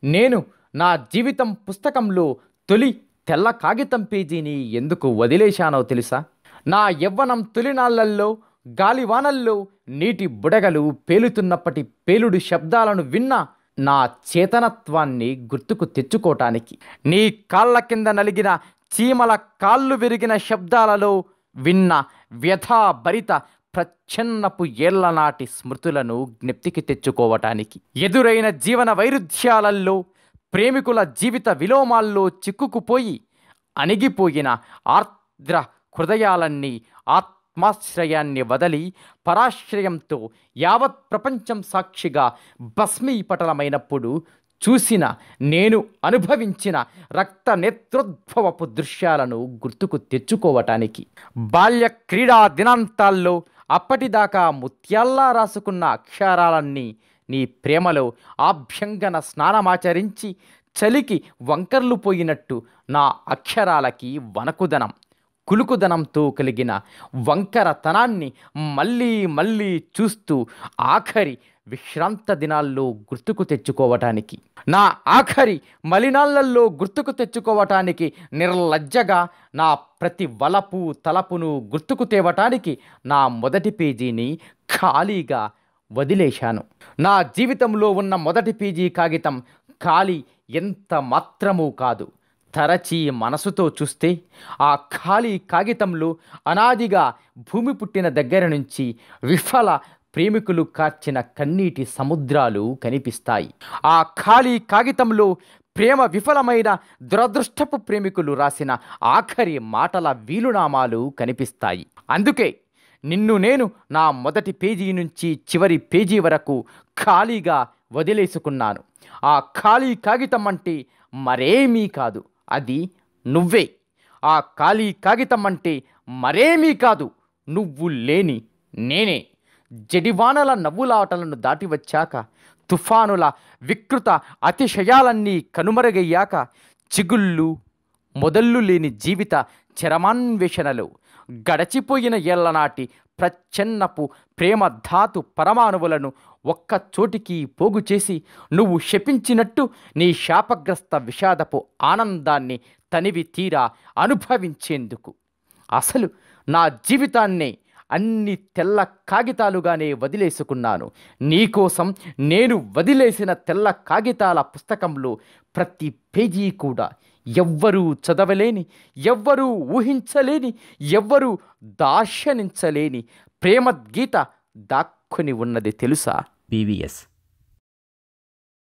నేను నా జీవితం పుస్తకంలో తొలి తెల్ల కాగితం పేజీని ఎందుకు వదిలేశానో తెలుసా? నా యవ్వనం తొలినాళ్లల్లో గాలివానల్లో నీటి బుడగలు పేలుతున్నప్పటి పేలుడు శబ్దాలను విన్న నా చేతనత్వాన్ని గుర్తుకు తెచ్చుకోవటానికి, నీ కాళ్ళ కింద నలిగిన చీమల కాళ్ళు విరిగిన శబ్దాలలో విన్న వ్యథాభరిత ప్రచ్ఛన్నపు ఏళ్లనాటి స్మృతులను జ్ఞప్తికి తెచ్చుకోవటానికి, ఎదురైన జీవన వైరుధ్యాలలో ప్రేమికుల జీవిత విలోమాల్లో చిక్కుకుపోయి అణిగిపోయిన ఆర్ద్ర హృదయాలన్నీ ఆత్మాశ్రయాన్ని వదలి పరాశ్రయంతో యావత్ ప్రపంచం సాక్షిగా భస్మీపటలమైనప్పుడు చూసిన, నేను అనుభవించిన రక్త నేత్రోద్భవపు దృశ్యాలను గుర్తుకు తెచ్చుకోవటానికి, బాల్య క్రీడా దినాంతాల్లో అప్పటిదాకా ముత్యాల్లా రాసుకున్న అక్షరాలన్నీ నీ ప్రేమలో ఆభ్యంగన స్నానమాచరించి చలికి వంకర్లు పోయినట్టు నా అక్షరాలకి వనకుదనం, కులుకుదనంతో కలిగిన వంకరతనాన్ని మళ్ళీ మళ్ళీ చూస్తూ ఆఖరి విశ్రాంత దినాల్లో గుర్తుకు తెచ్చుకోవటానికి, నా ఆఖరి మలినాళ్లలో గుర్తుకు తెచ్చుకోవటానికి, నిర్లజ్జగా నా ప్రతి వలపు తలపును గుర్తుకు తేవటానికి నా మొదటి పేజీని ఖాళీగా వదిలేశాను. నా జీవితంలో ఉన్న మొదటి పేజీ కాగితం ఖాళీ ఎంత మాత్రమూ కాదు. తరచి మనసుతో చూస్తే ఆ ఖాళీ కాగితంలో అనాదిగా భూమి పుట్టిన దగ్గర నుంచి విఫల ప్రేమికులు కార్చిన కన్నీటి సముద్రాలు కనిపిస్తాయి. ఆ ఖాళీ కాగితంలో ప్రేమ విఫలమైన దురదృష్టపు ప్రేమికులు రాసిన ఆఖరి మాటల వీలునామాలు కనిపిస్తాయి. అందుకే నిన్ను నేను నా మొదటి పేజీ నుంచి చివరి పేజీ వరకు ఖాళీగా వదిలేసుకున్నాను. ఆ ఖాళీ కాగితం అంటే మరేమీ కాదు, అది నువ్వే. ఆ ఖాళీ కాగితం అంటే మరేమీ కాదు, నువ్వు లేని నేనే. జడివానల నవ్వులాటలను దాటి వచ్చాక, తుఫానుల వికృత అతిశయాలన్నీ కనుమరుగయ్యాక, చిగుళ్ళు మొదళ్ళు లేని జీవిత చరమాన్వేషణలో గడచిపోయిన ఏళ్లనాటి ప్రచ్ఛన్నపు ప్రేమ ధాతు పరమాణువులను ఒక్క చోటికి పోగు చేసి, నువ్వు శపించినట్టు నీ శాపగ్రస్త విషాదపు ఆనందాన్ని తనివి తీరా అనుభవించేందుకు అసలు నా జీవితాన్నే అన్ని తెల్ల కాగితాలుగానే వదిలేసుకున్నాను. నీకోసం నేను వదిలేసిన తెల్ల కాగితాల పుస్తకంలో ప్రతి పేజీ కూడా ఎవ్వరూ చదవలేని, ఎవ్వరూ ఊహించలేని, ఎవ్వరూ దార్శనించలేని ప్రేమగీత దాక్కుని ఉన్నది తెలుసా? పీవీఎస్